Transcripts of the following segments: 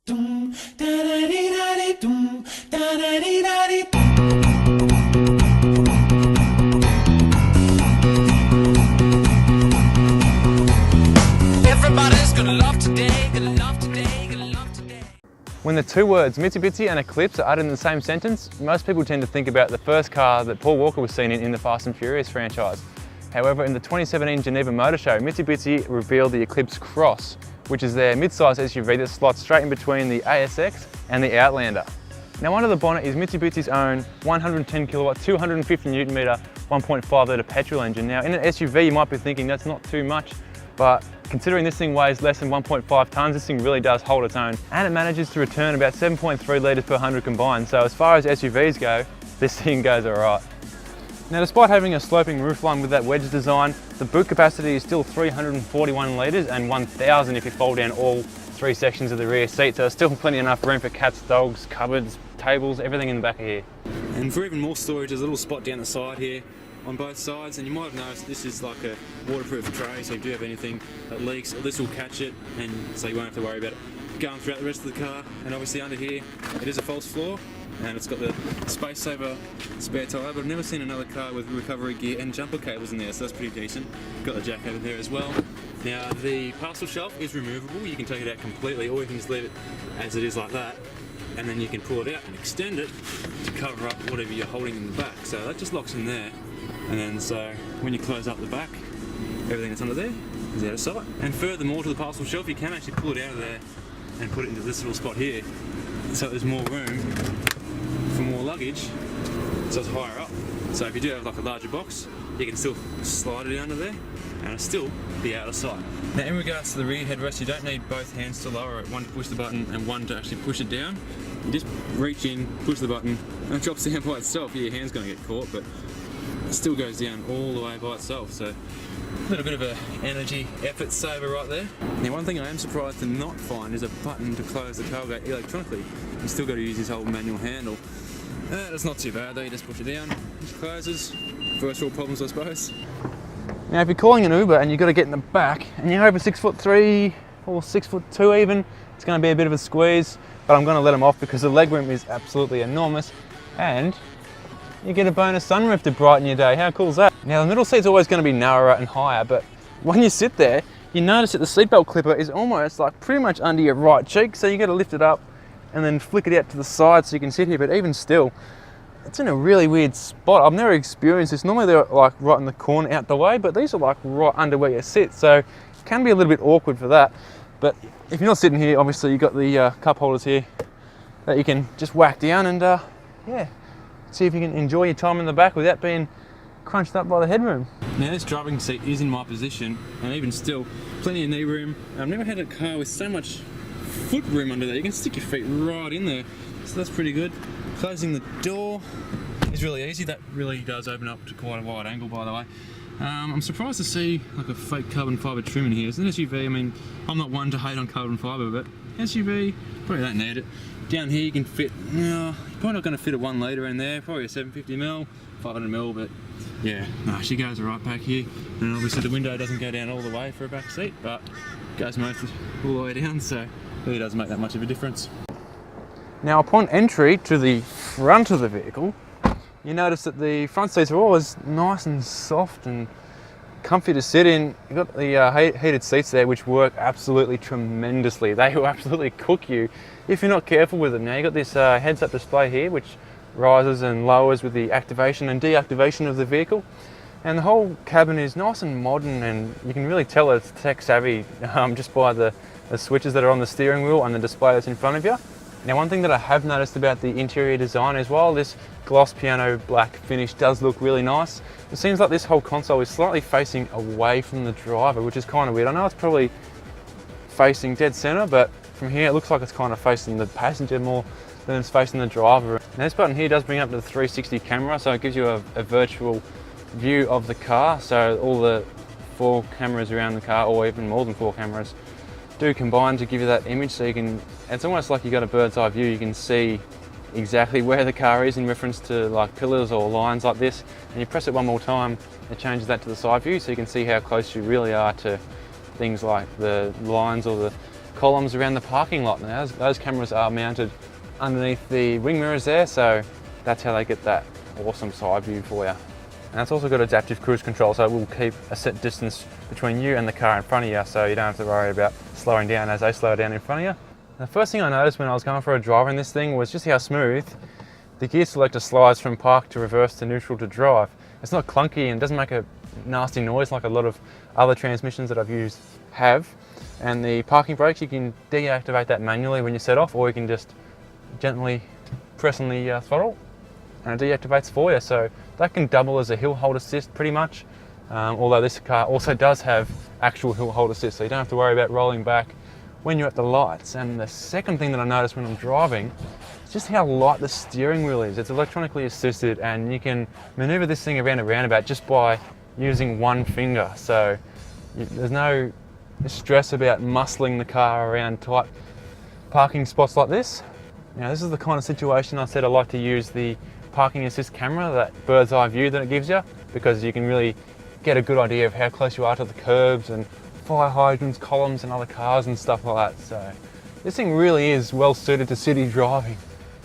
Everybody's gonna love today, gonna love today, gonna love today. When the two words Mitsubishi and Eclipse are uttered in the same sentence, most people tend to think about the first car that Paul Walker was seen in the Fast and Furious franchise. However, in the 2017 Geneva Motor Show, Mitsubishi revealed the Eclipse Cross, which is their mid-size SUV that slots straight in between the ASX and the Outlander. Now, under the bonnet is Mitsubishi's own 110 kilowatt, 250 Newton meter, 1.5 litre petrol engine. Now, in an SUV, you might be thinking that's not too much, but considering this thing weighs less than 1.5 tonnes, this thing really does hold its own. And it manages to return about 7.3 litres per 100 combined. So as far as SUVs go, this thing goes all right. Now, despite having a sloping roofline with that wedge design, the boot capacity is still 341 litres and 1,000 if you fold down all three sections of the rear seat. So there's still plenty enough room for cats, dogs, cupboards, tables, everything in the back of here. And for even more storage, there's a little spot down the side here on both sides, and you might have noticed this is like a waterproof tray, so if you do have anything that leaks, this will catch it, and so you won't have to worry about it going throughout the rest of the car. And obviously under here, it is a false floor, and it's got the space saver spare tyre, but I've never seen another car with recovery gear and jumper cables in there, so that's pretty decent. Got the jack over there as well. Now, the parcel shelf is removable. You can take it out completely, or you can just leave it as it is like that, and then you can pull it out and extend it to cover up whatever you're holding in the back. So that just locks in there. And then so when you close up the back, everything that's under there is out of sight. And furthermore, to the parcel shelf, you can actually pull it out of there and put it into this little spot here, so there's more room for more luggage, so it's higher up. So if you do have like a larger box, you can still slide it under there and it'll still be out of sight. Now, in regards to the rear headrest, you don't need both hands to lower it, one to push the button and one to actually push it down. You just reach in, push the button, and it drops down by itself. Yeah, your hand's going to get caught, but it still goes down all the way by itself, so a little bit of an energy effort saver right there. Now, one thing I am surprised to not find is a button to close the tailgate electronically. You still got to use this whole manual handle. That's not too bad though, you just push it down, it closes. First world problems, I suppose. Now, if you're calling an Uber and you've got to get in the back and you're over 6'3" or 6'2" even, it's going to be a bit of a squeeze, but I'm going to let them off because the legroom is absolutely enormous, and you get a bonus sunroof to brighten your day. How cool is that? Now, the middle seat's always going to be narrower and higher, but when you sit there, you notice that the seatbelt clipper is almost like pretty much under your right cheek, so you got to lift it up and then flick it out to the side so you can sit here. But even still, it's in a really weird spot. I've never experienced this. Normally they're like right in the corner out the way, but these are like right under where you sit, so it can be a little bit awkward for that. But if you're not sitting here, obviously you've got the cup holders here that you can just whack down and yeah, see if you can enjoy your time in the back without being crunched up by the headroom. Now, this driving seat is in my position, and even still, plenty of knee room. I've never had a car with so much foot room under there. You can stick your feet right in there, so that's pretty good. Closing the door is really easy. That really does open up to quite a wide angle, by the way. I'm surprised to see like a fake carbon fibre trim in here. It's an SUV. I mean, I'm not one to hate on carbon fibre, but SUV, probably don't need it. Down here you can fit, you're probably not going to fit a 1 litre in there, probably a 750ml, 500ml, but yeah, no, she goes right back here. And obviously the window doesn't go down all the way for a back seat, but goes most all the way down, so it really doesn't make that much of a difference. Now, upon entry to the front of the vehicle, you notice that the front seats are always nice and soft and comfy to sit in. You've got the heated seats there, which work absolutely tremendously. They will absolutely cook you if you're not careful with them. Now, you've got this heads-up display here, which rises and lowers with the activation and deactivation of the vehicle. And the whole cabin is nice and modern, and you can really tell it's tech-savvy just by the switches that are on the steering wheel and the display that's in front of you. Now, one thing that I have noticed about the interior design is while this gloss piano black finish does look really nice, it seems like this whole console is slightly facing away from the driver, which is kind of weird. I know it's probably facing dead center, but from here it looks like it's kind of facing the passenger more than it's facing the driver. Now, this button here does bring up to the 360 camera, so it gives you a virtual view of the car. So all the 4 cameras around the car, or even more than 4 cameras, do combine to give you that image, so you can, it's almost like you got a bird's eye view. You can see exactly where the car is in reference to like pillars or lines like this, and you press it one more time, it changes that to the side view, so you can see how close you really are to things like the lines or the columns around the parking lot. Now those cameras are mounted underneath the wing mirrors there, so that's how they get that awesome side view for you. And it's also got adaptive cruise control, so it will keep a set distance between you and the car in front of you, so you don't have to worry about slowing down as they slow down in front of you. And the first thing I noticed when I was going for a drive in this thing was just how smooth the gear selector slides from park to reverse to neutral to drive. It's not clunky and doesn't make a nasty noise like a lot of other transmissions that I've used have. And the parking brakes, you can deactivate that manually when you set off, or you can just gently press on the throttle and it deactivates for you. So that can double as a hill hold assist pretty much, although this car also does have actual hill hold assist, so you don't have to worry about rolling back when you're at the lights. And the second thing that I noticed when I'm driving is just how light the steering wheel is. It's electronically assisted and you can maneuver this thing around a roundabout just by using one finger. So there's no stress about muscling the car around tight parking spots like this. Now this is the kind of situation I said I like to use the parking assist camera, that bird's eye view that it gives you, because you can really get a good idea of how close you are to the curbs and fire hydrants, columns and other cars and stuff like that. So this thing really is well suited to city driving.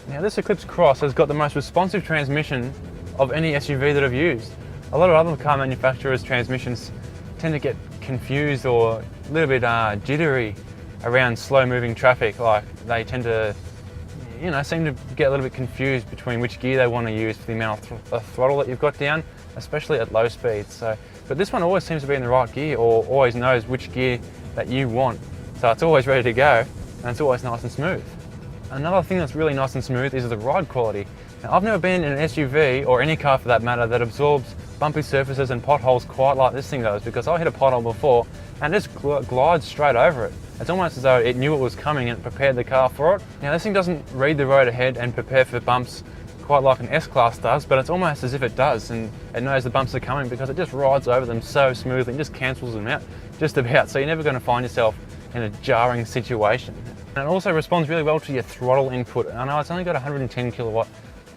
Now this Eclipse Cross has got the most responsive transmission of any SUV that I've used. A lot of other car manufacturers' transmissions tend to get confused or a little bit jittery around slow moving traffic. Like they tend to seem to get a little bit confused between which gear they want to use for the amount of throttle that you've got down, especially at low speeds. So, but this one always seems to be in the right gear, or always knows which gear that you want. So it's always ready to go, and it's always nice and smooth. Another thing that's really nice and smooth is the ride quality. Now, I've never been in an SUV, or any car for that matter, that absorbs bumpy surfaces and potholes quite like this thing does, because I hit a pothole before and it just glides straight over it. It's almost as though it knew it was coming and it prepared the car for it. Now this thing doesn't read the road ahead and prepare for bumps quite like an S-Class does, but it's almost as if it does, and it knows the bumps are coming because it just rides over them so smoothly and just cancels them out just about, so you're never going to find yourself in a jarring situation. And it also responds really well to your throttle input. I know it's only got 110 kilowatt,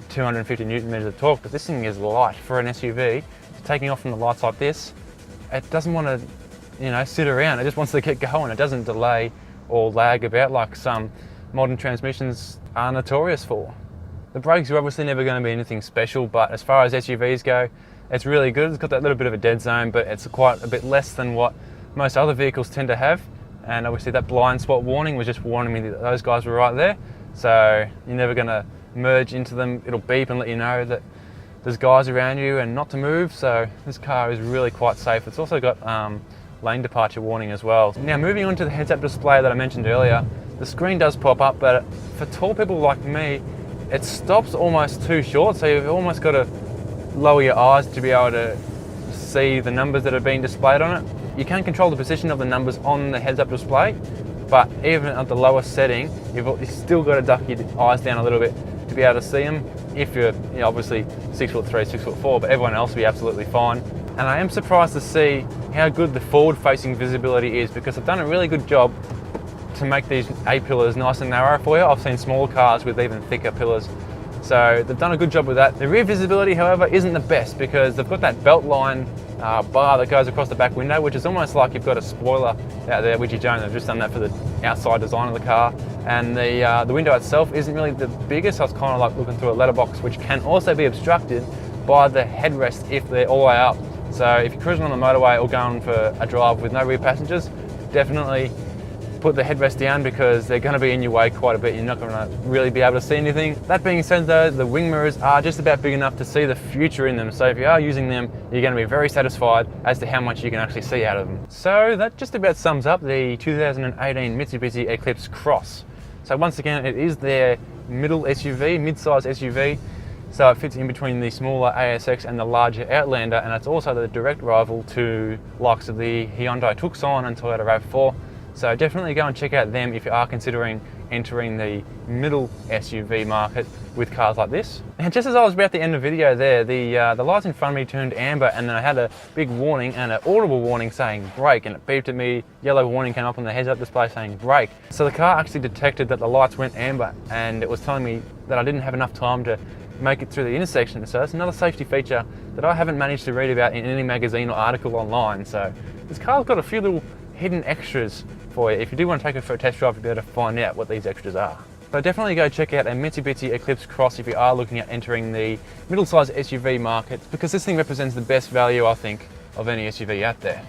250 newton meters of torque, but this thing is light for an SUV. Taking off from the lights like this, it doesn't want to sit around, it just wants to get going. It doesn't delay or lag about like some modern transmissions are notorious for. The brakes are obviously never going to be anything special, but as far as SUVs go, it's really good. It's got that little bit of a dead zone, but it's quite a bit less than what most other vehicles tend to have. And obviously that blind spot warning was just warning me that those guys were right there. So you're never going to merge into them. It'll beep and let you know that there's guys around you and not to move. So this car is really quite safe. It's also got lane departure warning as well. Now moving on to the heads-up display that I mentioned earlier, the screen does pop up, but for tall people like me, it stops almost too short, so you've almost got to lower your eyes to be able to see the numbers that are being displayed on it. You can control the position of the numbers on the heads-up display, but even at the lowest setting, you've still got to duck your eyes down a little bit to be able to see them. If you're obviously 6'3", 6'4", but everyone else will be absolutely fine. And I am surprised to see how good the forward-facing visibility is, because I've done a really good job to make these A-pillars nice and narrow for you. I've seen smaller cars with even thicker pillars, so they've done a good job with that. The rear visibility, however, isn't the best, because they've got that belt line bar that goes across the back window, which is almost like you've got a spoiler out there, which you don't. They've just done that for the outside design of the car. And the window itself isn't really the biggest, so it's kind of like looking through a letterbox, which can also be obstructed by the headrest if they're all the way up. So if you're cruising on the motorway or going for a drive with no rear passengers, definitely put the headrest down, because they're going to be in your way quite a bit. You're not going to really be able to see anything. That being said though, the wing mirrors are just about big enough to see the future in them. So if you are using them, you're going to be very satisfied as to how much you can actually see out of them. So that just about sums up the 2018 Mitsubishi Eclipse Cross. So once again, it is their middle SUV, mid-size SUV. So it fits in between the smaller ASX and the larger Outlander, and it's also the direct rival to likes of the Hyundai Tucson and Toyota RAV4. So definitely go and check out them if you are considering entering the middle SUV market with cars like this. And just as I was about to end the video there, the lights in front of me turned amber, and then I had a big warning and an audible warning saying brake, and it beeped at me. Yellow warning came up on the heads-up display saying brake. So the car actually detected that the lights went amber, and it was telling me that I didn't have enough time to make it through the intersection. So it's another safety feature that I haven't managed to read about in any magazine or article online. So this car's got a few little hidden extras for you if you do want to take it for a test drive to be able to find out what these extras are. So definitely go check out a Mitsubishi Eclipse Cross if you are looking at entering the middle-sized SUV market, because this thing represents the best value, I think, of any SUV out there.